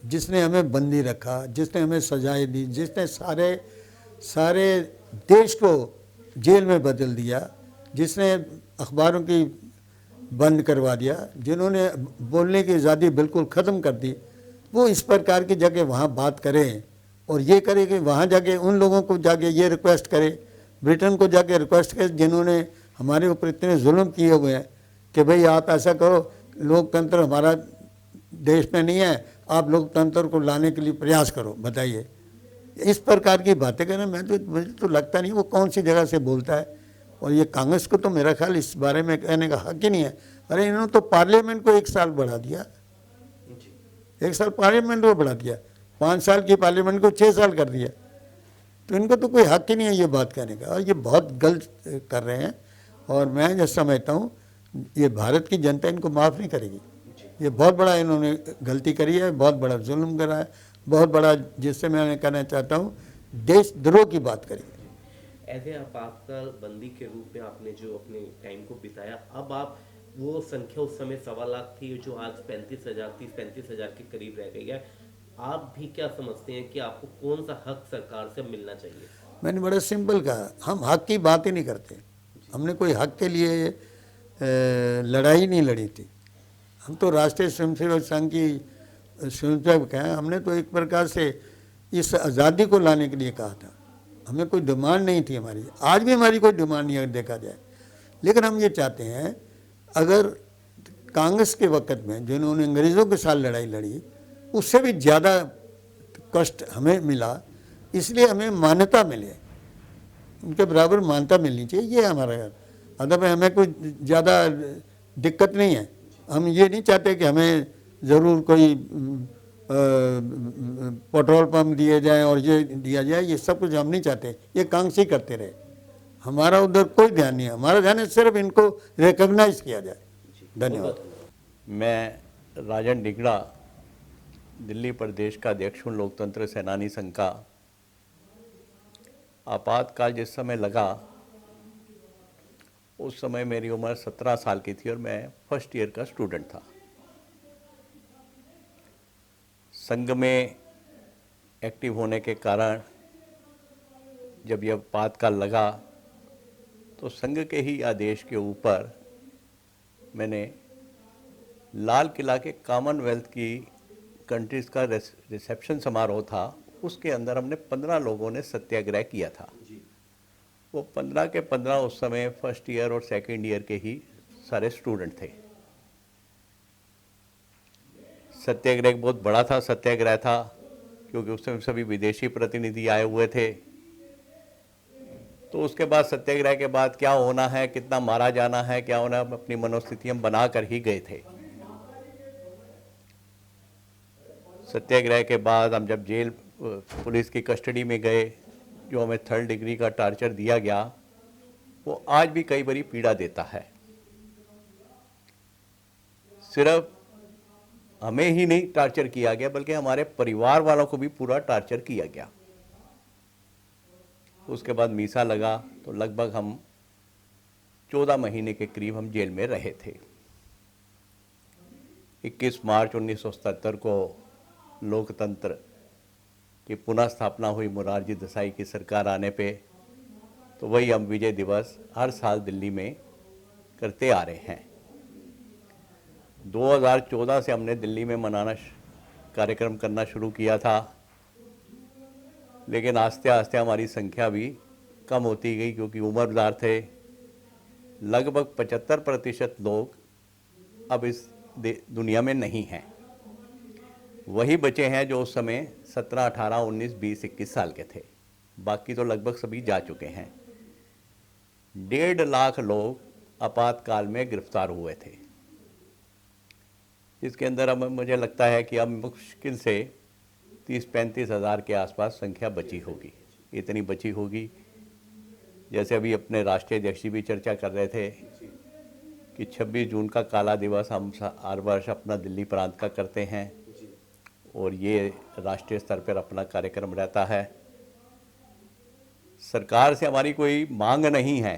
जिसने हमें बंदी रखा, जिसने हमें सजाएं दी, जिसने सारे देश को जेल में बदल दिया, जिसने अखबारों की बंद करवा दिया, जिन्होंने बोलने की आज़ादी बिल्कुल ख़त्म कर दी, वो इस प्रकार की जगह वहाँ बात करें और ये करे कि वहाँ जाके उन लोगों को जाके ये रिक्वेस्ट करे, ब्रिटेन को जाके रिक्वेस्ट करे जिन्होंने हमारे ऊपर इतने जुल्म किए हुए हैं कि भाई आप ऐसा करो, लोकतंत्र हमारा देश में नहीं है, आप लोकतंत्र को लाने के लिए प्रयास करो। बताइए, इस प्रकार की बातें करें, मुझे तो लगता नहीं वो कौन सी जगह से बोलता है। और ये कांग्रेस को तो मेरा ख्याल इस बारे में कहने का हक ही नहीं है। अरे इन्होंने तो पार्लियामेंट को 1 साल बढ़ा दिया, 1 साल पार्लियामेंट को बढ़ा दिया, 5 साल की पार्लियामेंट को 6 साल कर दिया। तो इनको तो कोई हक ही नहीं है ये बात कहने का, और ये बहुत गलत कर रहे हैं। और मैं जो समझता हूँ ये भारत की जनता इनको माफ़ नहीं करेगी। ये बहुत बड़ा इन्होंने गलती करी है, बहुत बड़ा जुल्म करा है, बहुत बड़ा, जिससे मैं कहना चाहता हूँ देशद्रोह की बात करी। ऐसे आपातकाल बंदी के रूप में आपने जो अपने टाइम को बिताया, अब आप वो संख्या उस समय 1.25 लाख थी जो आज 30-35,000 के करीब रह गई है। आप भी क्या समझते हैं कि आपको कौन सा हक सरकार से मिलना चाहिए? मैंने बड़ा सिंपल कहा, हम हक की बात ही नहीं करते। हमने कोई हक के लिए लड़ाई नहीं लड़ी थी। हम तो राष्ट्रीय स्वयंसेवक संघ की स्वयंसेवक हैं। हमने तो एक प्रकार से इस आज़ादी को लाने के लिए कहा था। हमें कोई डिमांड नहीं थी हमारी, आज भी हमारी कोई डिमांड नहीं है देखा जाए। लेकिन हम ये चाहते हैं, अगर कांग्रेस के वक्त में जिन्होंने अंग्रेज़ों के साथ लड़ाई लड़ी उससे भी ज़्यादा कष्ट हमें मिला, इसलिए हमें मान्यता मिले, उनके बराबर मान्यता मिलनी चाहिए, ये हमारा अदब है। हमें कोई ज़्यादा दिक्कत नहीं है। हम ये नहीं चाहते कि हमें ज़रूर कोई पेट्रोल पंप दिए जाए और ये दिया जाए, ये सब कुछ हम नहीं चाहते। ये कांग्रेस ही करते रहे, हमारा उधर कोई ध्यान नहीं है। हमारा ध्यान है सिर्फ इनको रिकॉग्नाइज किया जाए। धन्यवाद। मैं राजन डिगड़ा, दिल्ली प्रदेश का अध्यक्ष हूँ लोकतंत्र सेनानी संघ का। आपातकाल जिस समय लगा उस समय मेरी उम्र 17 साल की थी और मैं फर्स्ट ईयर का स्टूडेंट था। संघ में एक्टिव होने के कारण जब यह आपातकाल लगा तो संघ के ही आदेश के ऊपर मैंने लाल किला के कॉमनवेल्थ की कंट्रीज़ का रिसेप्शन समारोह था, उसके अंदर हमने 15 लोगों ने सत्याग्रह किया था। वो 15 के 15 उस समय फर्स्ट ईयर और सेकंड ईयर के ही सारे स्टूडेंट थे। सत्याग्रह एक बहुत बड़ा था सत्याग्रह था, क्योंकि उस समय सभी विदेशी प्रतिनिधि आए हुए थे। तो उसके बाद सत्याग्रह के बाद क्या होना है, कितना मारा जाना है, क्या होना है, अपनी मनोस्थिति हम बना कर ही गए थे। सत्याग्रह के बाद हम जब जेल पुलिस की कस्टडी में गए, जो हमें 3rd डिग्री का टार्चर दिया गया, वो आज भी कई बारी पीड़ा देता है। सिर्फ हमें ही नहीं टार्चर किया गया, बल्कि हमारे परिवार वालों को भी पूरा टार्चर किया गया। उसके बाद मीसा लगा तो लगभग हम 14 महीने के करीब हम जेल में रहे थे। 21 मार्च 1977 को लोकतंत्र की पुनः स्थापना हुई मोरारजी देसाई की सरकार आने पे, तो वही हम विजय दिवस हर साल दिल्ली में करते आ रहे हैं। 2014 से हमने दिल्ली में मनाना कार्यक्रम करना शुरू किया था, लेकिन आस्ते आस्ते हमारी संख्या भी कम होती गई क्योंकि उम्रदार थे। लगभग 75% लोग अब इस दुनिया में नहीं हैं। वही बचे हैं जो उस समय 17, 18, 19, 20, 21 साल के थे। बाकी तो लगभग सभी जा चुके हैं। 1.5 लाख लोग आपातकाल में गिरफ्तार हुए थे, इसके अंदर अब मुझे लगता है कि अब मुश्किल से 30-35 हज़ार के आसपास संख्या बची होगी, इतनी बची होगी। जैसे अभी अपने राष्ट्रीय अध्यक्ष जी भी चर्चा कर रहे थे कि 26 जून का काला दिवस हम हर वर्ष अपना दिल्ली प्रांत का करते हैं और ये राष्ट्रीय स्तर पर अपना कार्यक्रम रहता है। सरकार से हमारी कोई मांग नहीं है,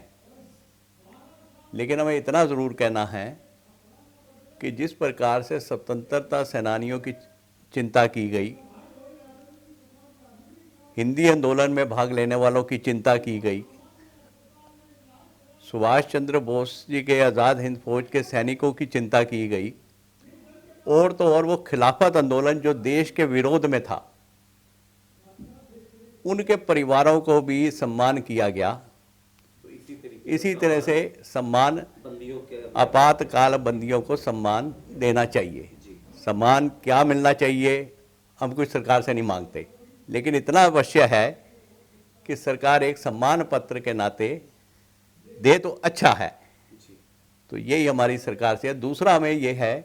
लेकिन हमें इतना ज़रूर कहना है कि जिस प्रकार से स्वतंत्रता सेनानियों की चिंता की गई, हिंदी आंदोलन में भाग लेने वालों की चिंता की गई, सुभाष चंद्र बोस जी के आज़ाद हिंद फौज के सैनिकों की चिंता की गई, और तो और वो खिलाफत आंदोलन जो देश के विरोध में था, उनके परिवारों को भी सम्मान किया गया। इसी तरह से सम्मान आपातकाल बंदियों को सम्मान देना चाहिए। सम्मान क्या मिलना चाहिए हम कुछ सरकार से नहीं मांगते, लेकिन इतना अवश्य है कि सरकार एक सम्मान पत्र के नाते दे तो अच्छा है। तो यही हमारी सरकार से है। दूसरा हमें यह है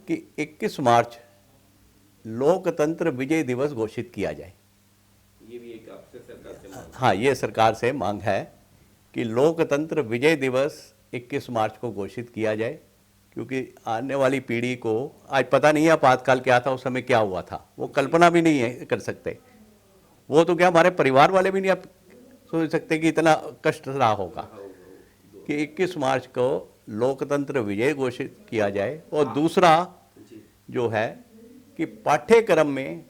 कि 21 मार्च लोकतंत्र विजय दिवस घोषित किया जाए। ये भी एक आपसे सरकार से मांग। हाँ, ये सरकार से मांग है कि लोकतंत्र विजय दिवस 21 मार्च को घोषित किया जाए, क्योंकि आने वाली पीढ़ी को आज पता नहीं है आपातकाल क्या था, उस समय क्या हुआ था, वो कल्पना भी नहीं है कर सकते। वो तो क्या हमारे परिवार वाले भी नहीं आप सोच सकते कि इतना कष्ट रहा होगा। कि 21 मार्च को लोकतंत्र विजय घोषित किया जाए। और दूसरा जो है कि पाठ्यक्रम में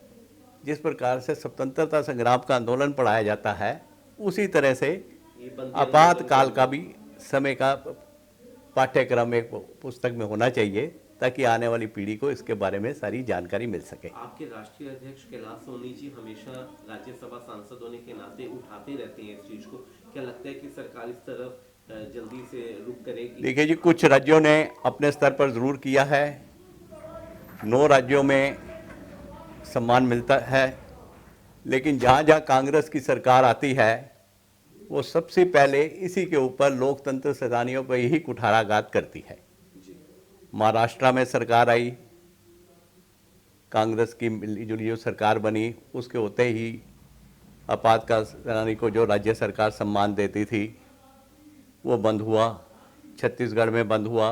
जिस प्रकार से स्वतंत्रता संग्राम का आंदोलन पढ़ाया जाता है, उसी तरह से आपातकाल का भी समय का पाठ्यक्रम एक पुस्तक में होना चाहिए, ताकि आने वाली पीढ़ी को इसके बारे में सारी जानकारी मिल सके। आपके राष्ट्रीय अध्यक्ष कैलाश सोनी जी हमेशा राज्यसभा सांसद होने के नाते उठाते रहते हैं इस चीज को। क्या लगता है कि सरकार इस तरफ जल्दी से रुख करेगी? देखिए जी, कुछ राज्यों ने अपने स्तर पर जरूर किया है। 9 राज्यों में सम्मान मिलता है, लेकिन जहाँ जहाँ कांग्रेस की सरकार आती है, वो सबसे पहले इसी के ऊपर लोकतंत्र सेनानियों पर यही कुठाराघात करती है। महाराष्ट्र में सरकार आई, कांग्रेस की मिलीजुली जो सरकार बनी, उसके होते ही आपातकाल सेनानी को जो राज्य सरकार सम्मान देती थी वो बंद हुआ। छत्तीसगढ़ में बंद हुआ,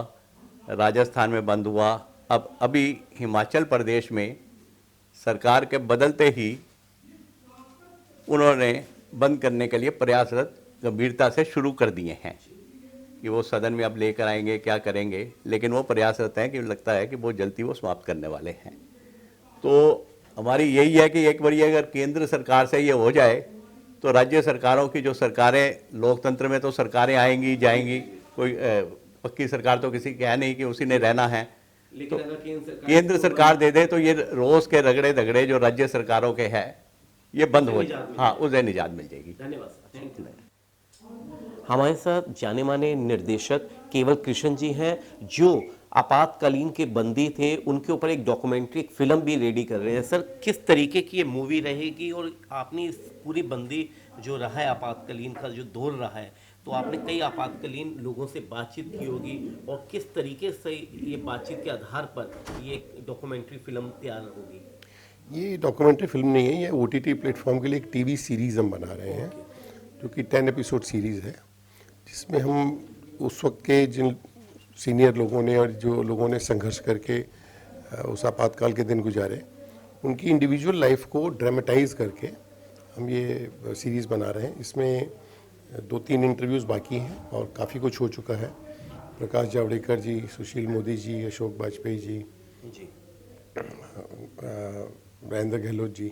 राजस्थान में बंद हुआ। अब अभी हिमाचल प्रदेश में सरकार के बदलते ही उन्होंने बंद करने के लिए प्रयासरत गंभीरता से शुरू कर दिए हैं कि वो सदन में अब लेकर आएंगे, क्या करेंगे, लेकिन वो प्रयासरत हैं कि लगता है कि बहुत जल्दी वो समाप्त करने वाले हैं। तो हमारी यही है कि एक बार ये अगर केंद्र सरकार से ये हो जाए तो राज्य सरकारों की जो सरकारें, लोकतंत्र में तो सरकारें आएंगी जाएंगी, कोई पक्की सरकार तो किसी की है नहीं कि उसी ने रहना है। लेकिन तो अगर केंद्र सरकार दे दे तो ये रोज के रगड़े दगड़े जो राज्य सरकारों के हैं ये बंद हो जाए। हाँ, उसे निजात मिल जाएगी। धन्यवाद सर, थैंक यू। हमारे साथ जाने माने निर्देशक केवल कृष्ण जी हैं, जो आपातकालीन के बंदी थे, उनके ऊपर एक डॉक्यूमेंट्री, एक फिल्म भी रेडी कर रहे हैं। सर, किस तरीके की ये मूवी रहेगी और आपने इस पूरी बंदी जो रहा है, आपातकालीन का जो दौर रहा है, तो आपने कई आपातकालीन लोगों से बातचीत की होगी, और किस तरीके से ये बातचीत के आधार पर ये डॉक्यूमेंट्री फिल्म तैयार होगी? ये डॉक्यूमेंट्री फिल्म नहीं है, ये OTT प्लेटफॉर्म के लिए एक टीवी सीरीज़ हम बना रहे हैं, जो कि 10 एपिसोड सीरीज़ है, जिसमें हम उस वक्त के जिन सीनियर लोगों ने और जो लोगों ने संघर्ष करके उस आपातकाल के दिन गुजारे, उनकी इंडिविजुअल लाइफ को ड्रामेटाइज करके हम ये सीरीज़ बना रहे हैं। इसमें 2-3 इंटरव्यूज़ बाकी हैं और काफ़ी कुछ हो चुका है। प्रकाश जावड़ेकर जी, सुशील मोदी जी, अशोक वाजपेयी जी, जी वीरेंद्र गहलोत जी,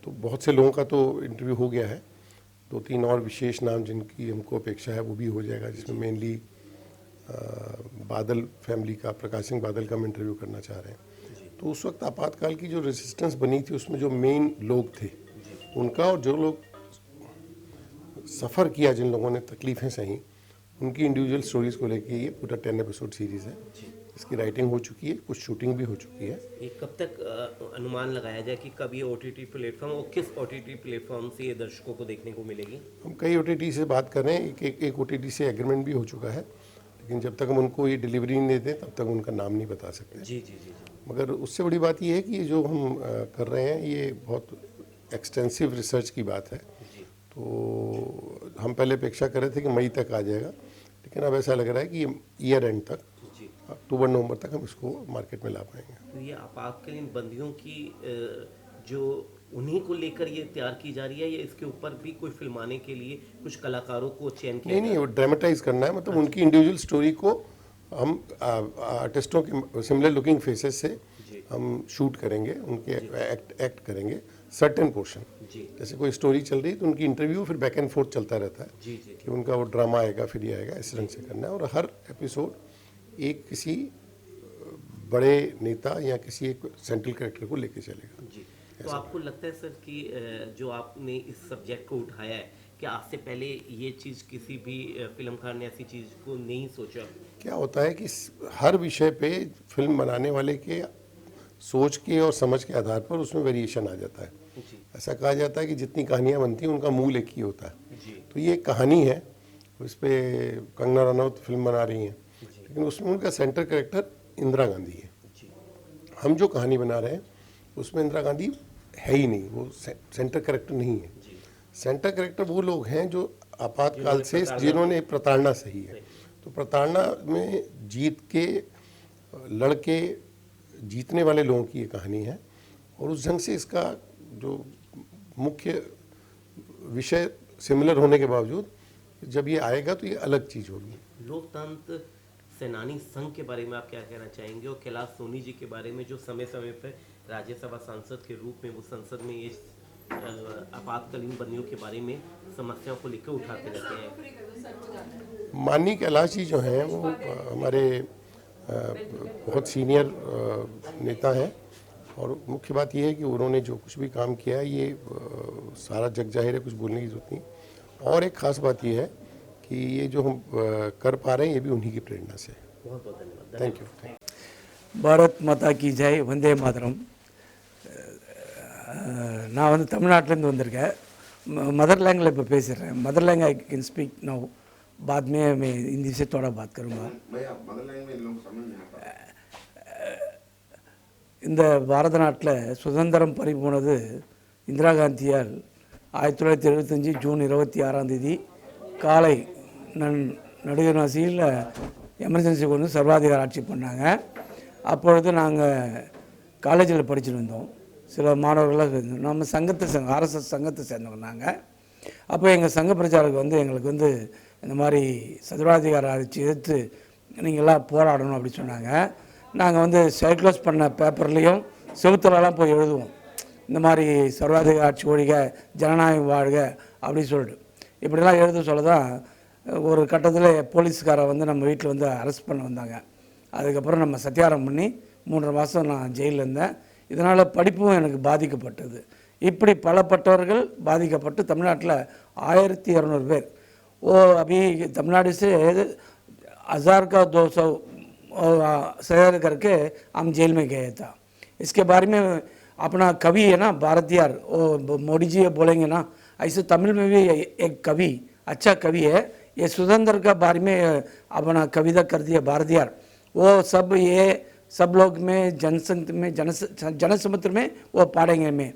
तो बहुत से लोगों का तो इंटरव्यू हो गया है। 2-3 और विशेष नाम जिनकी हमको अपेक्षा है वो भी हो जाएगा, जिसमें मेनली बादल फैमिली का, प्रकाश सिंह बादल का हम इंटरव्यू करना चाह रहे हैं। तो उस वक्त आपातकाल की जो रेजिस्टेंस बनी थी उसमें जो मेन लोग थे उनका, और जो लोग सफ़र किया, जिन लोगों ने तकलीफ़ें सही, उनकी इंडिविजुअल स्टोरीज़ को लेके ये पूरा 10 एपिसोड सीरीज़ है। इसकी राइटिंग हो चुकी है, कुछ शूटिंग भी हो चुकी है। ये कब तक अनुमान लगाया जाए कि कब ये OTT प्लेटफॉर्म और किस OTT प्लेटफॉर्म से ये दर्शकों को देखने को मिलेगी? हम कई OTT से बात कर रहे हैं, एक OTT से एग्रीमेंट भी हो चुका है, लेकिन जब तक हम उनको ये डिलीवरी नहीं देते तब तक उनका नाम नहीं बता सकते। जी जी जी जी। मगर उससे बड़ी बात ये है कि ये जो हम कर रहे हैं ये बहुत एक्सटेंसिव रिसर्च की बात है। तो हम पहले अपेक्षा कर रहे थे कि मई तक आ जाएगा, लेकिन अब ऐसा लग रहा है कि ये ईयर एंड तक, अक्टूबर-नवंबर तक हम इसको मार्केट में ला पाएंगे। तो ये आपातकालीन बंदियों की जो उन्हीं को लेकर ये तैयार की जा रही है, या इसके ऊपर भी कोई फिल्माने के लिए कुछ कलाकारों को चयन किया? नहीं, वो ड्रामेटाइज करना है, मतलब उनकी इंडिविजुअल स्टोरी को हम आर्टिस्टों के सिमिलर लुकिंग फेसेस से हम शूट करेंगे, उनके एक्ट करेंगे सर्टेन पोर्शन। जैसे कोई स्टोरी चल रही है तो उनकी इंटरव्यू फिर बैक एंड फोर्थ चलता रहता है कि उनका वो ड्रामा आएगा फिर ये आएगा, इस रंग से करना है। और हर एपिसोड एक किसी बड़े नेता या किसी एक सेंट्रल कैरेक्टर को लेके चलेगा। जी। तो आपको लगता है सर कि जो आपने इस सब्जेक्ट को उठाया है, कि आज से पहले ये चीज़ किसी भी फिल्मकार ने ऐसी चीज़ को नहीं सोचा? क्या होता है कि हर विषय पे फिल्म बनाने वाले के सोच के और समझ के आधार पर उसमें वेरिएशन आ जाता है। ऐसा कहा जाता है कि जितनी कहानियाँ बनती हैं उनका मूल एक ही होता है। तो ये कहानी है, उस पर कंगना रनौत फिल्म बना रही हैं, लेकिन उसमें उनका सेंटर कैरेक्टर इंदिरा गांधी है। हम जो कहानी बना रहे हैं उसमें इंदिरा गांधी है ही नहीं, वो सेंटर कैरेक्टर नहीं है। सेंटर कैरेक्टर वो लोग हैं जो आपातकाल से, जिन्होंने प्रताड़ना सही है। तो प्रताड़ना में जीत के लड़के जीतने वाले लोगों की ये कहानी है, और उस ढंग से इसका जो मुख्य विषय सिमिलर होने के बावजूद जब ये आएगा तो ये अलग चीज़ होगी। लोकतंत्र सेनानी संघ के बारे में आप क्या कहना चाहेंगे, और कैलाश सोनी जी के बारे में जो समय समय पर राज्यसभा सांसद के रूप में वो संसद में ये आपातकालीन बंदियों के बारे में समस्याओं को लेकर उठाते रहते हैं? माननीय कैलाश जी जो हैं वो हमारे बहुत सीनियर नेता हैं, और मुख्य बात यह है कि उन्होंने जो कुछ भी काम किया है ये सारा जग जाहिर है, कुछ बोलने की जरूरत नहीं। और एक ख़ास बात यह है कि ये जो हम कर पा रहे हैं ये भी उन्हीं की प्रेरणा से। बहुत बहुत धन्यवाद। Thank you. பாரத் மாதா கி ஜெய், வந்தே மாதரம். நான் வந்து தமிழ்நாட்டிலேருந்து வந்திருக்கேன். मदर लैंग्वेज पे பேசுகிறேன். Mother language I can speak now, बाद में मैं हिंदी से थोड़ा बात करूँगा. இந்த பாரத நாட்டில் சுதந்திரம் பறிபோனது இந்திரா காந்தியால் 1975 ஜூன் 26 காலை நடுநாசியில் எமர்ஜென்சி கொண்டு சர்வாதிகார ஆட்சி பண்ணாங்க. அப்பொழுது நாங்கள் காலேஜில் படிச்சுட்டு இருந்தோம். சில மாணவர்களாக நம்ம RSS சங்கத்தை சேர்ந்தவங்க நாங்கள். அப்போ எங்கள் சங்க பிரச்சாரக்கு வந்து எங்களுக்கு வந்து இந்த மாதிரி சர்வாதிகார ஆட்சி எதிர்த்து நீங்கள்லாம் போராடணும் அப்படி சொன்னாங்க. நாங்கள் வந்து சைக்ளோஸ் பண்ண பேப்பர்லேயும் செவுத்துலலாம் போய் எழுதுவோம், இந்த மாதிரி சர்வாதிகார ஆட்சி ஒழிக, ஜனநாயகம் வாழ்க அப்படின்னு சொல்லிட்டு இப்படிலாம் எழுத சொல்ல தான் ஒரு கட்டத்தில் போலீஸ்காரை வந்து நம்ம வீட்டில் வந்து அரெஸ்ட் பண்ண வந்தாங்க. அதுக்கப்புறம் நம்ம சத்தியாரம் பண்ணி 3.5 மாதம் நான் ஜெயிலில் இருந்தேன். இதனால் படிப்பும் எனக்கு பாதிக்கப்பட்டது. இப்படி பலப்பட்டவர்கள் பாதிக்கப்பட்டு தமிழ்நாட்டில் 1200 பேர் अभी तमिलनाडु से 1000 का 200 शहर करके हम जेल में गए था. इसके बारे में अपना कवि है ना भारतीयार, वो मोदी जी बोलेंगे ना, ऐसे तमिल में भी एक कवि, अच्छा कवि है, ये स्वतंत्र का बारे में अपना कविता कर दिया भारतीयार. वो सब लोग में जनसंघ में जनसमुद्र में वो पाड़ेंगे में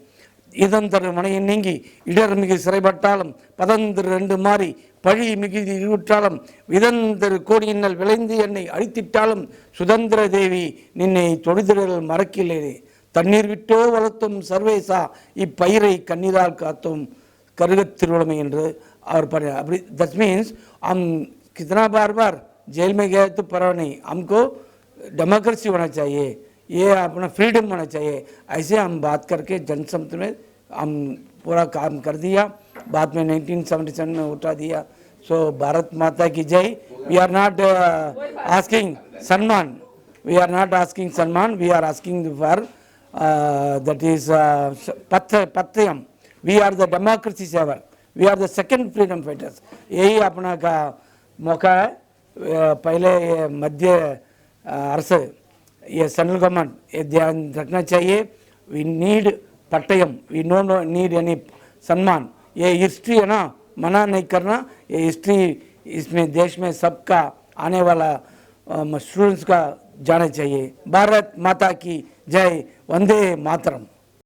இதந்தர் மனையை நீங்கி இடர் மிகு சிறைப்பட்டாலும் பதந்தர் 2 மாறி பழி மிகுதி இருட்டாலும் விதந்தர் கோடியின்னல் விளைந்து என்னை அழித்திட்டாலும் சுதந்திர தேவி நின்னை தொழுதிடல் மறக்கில்லேனே தண்ணீர் விட்டோ வளர்த்தும் சர்வேசா இப்பயிரை கண்ணீரால் காத்தும் கருகத் திருவளமை என்று அவர் பாடு. அப்படி தட் மீன்ஸ் हम कितना बार जेल में गए तो परवाह नहीं, हमको डेमोक्रेसी होना चाहिए, ये अपना फ्रीडम होना चाहिए, ऐसे हम बात करके जनसमत में हम पूरा काम कर दिया। बाद में 1977 में उठा दिया। सो भारत माता की जय। वी आर नॉट आस्किंग सम्मान, वी आर नॉट आस्किंग सम्मान, we are asking for that is पथ्यम। We are the democracy saver, we are the second freedom fighters. यही अपना का मौका है। पहले ये मध्य अर्थ, ये सेंट्रल गवर्नमेंट ये ध्यान रखना चाहिए। वी नीड पट्टयम, वी नो नीड एनी सम्मान। ये हिस्ट्री है ना, मना नहीं करना, ये हिस्ट्री इसमें देश में सबका आने वाला स्टूडेंट्स का जाना चाहिए। भारत माता की जय, वंदे मातरम।